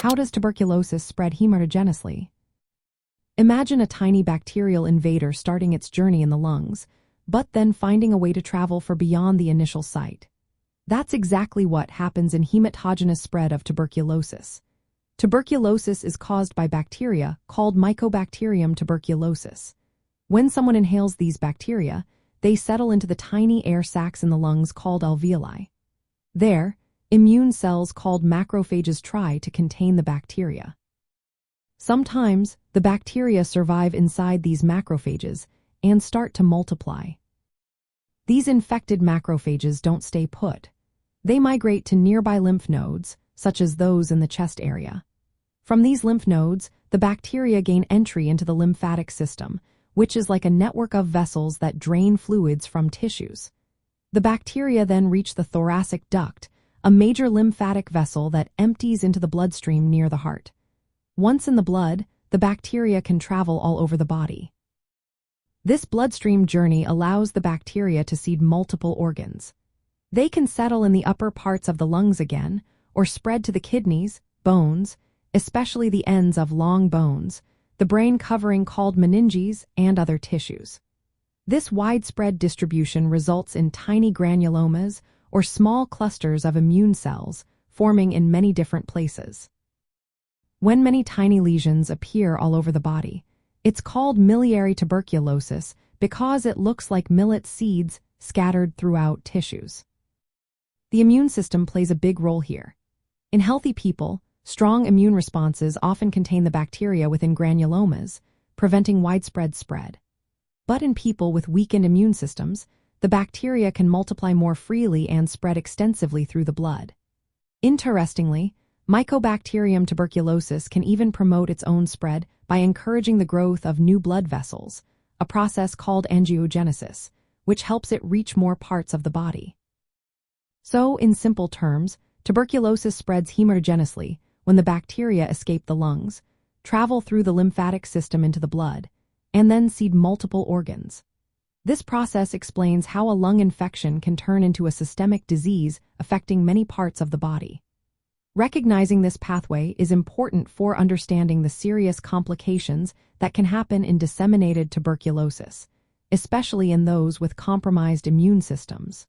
How does tuberculosis spread hematogenously? Imagine a tiny bacterial invader starting its journey in the lungs, but then finding a way to travel for beyond the initial site. That's exactly what happens in hematogenous spread of tuberculosis. Tuberculosis is caused by bacteria called Mycobacterium tuberculosis. When someone inhales these bacteria, they settle into the tiny air sacs in the lungs called alveoli. There, immune cells called macrophages try to contain the bacteria. Sometimes, the bacteria survive inside these macrophages and start to multiply. These infected macrophages don't stay put. They migrate to nearby lymph nodes, such as those in the chest area. From these lymph nodes, the bacteria gain entry into the lymphatic system, which is like a network of vessels that drain fluids from tissues. The bacteria then reach the thoracic duct, a major lymphatic vessel that empties into the bloodstream near the heart. Once in the blood, the bacteria can travel all over the body. This bloodstream journey allows the bacteria to seed multiple organs. They can settle in the upper parts of the lungs again, or spread to the kidneys, bones, especially the ends of long bones, the brain covering called meninges, and other tissues. This widespread distribution results in tiny granulomas, or small clusters of immune cells, forming in many different places. When many tiny lesions appear all over the body, it's called miliary tuberculosis because it looks like millet seeds scattered throughout tissues. The immune system plays a big role here. In healthy people, strong immune responses often contain the bacteria within granulomas, preventing widespread spread. But in people with weakened immune systems, the bacteria can multiply more freely and spread extensively through the blood. Interestingly, Mycobacterium tuberculosis can even promote its own spread by encouraging the growth of new blood vessels, a process called angiogenesis, which helps it reach more parts of the body. So, in simple terms, tuberculosis spreads hematogeneously when the bacteria escape the lungs, travel through the lymphatic system into the blood, and then seed multiple organs. This process explains how a lung infection can turn into a systemic disease affecting many parts of the body. Recognizing this pathway is important for understanding the serious complications that can happen in disseminated tuberculosis, especially in those with compromised immune systems.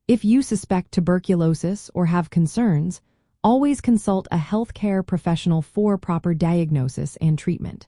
If you suspect tuberculosis or have concerns, always consult a healthcare professional for proper diagnosis and treatment.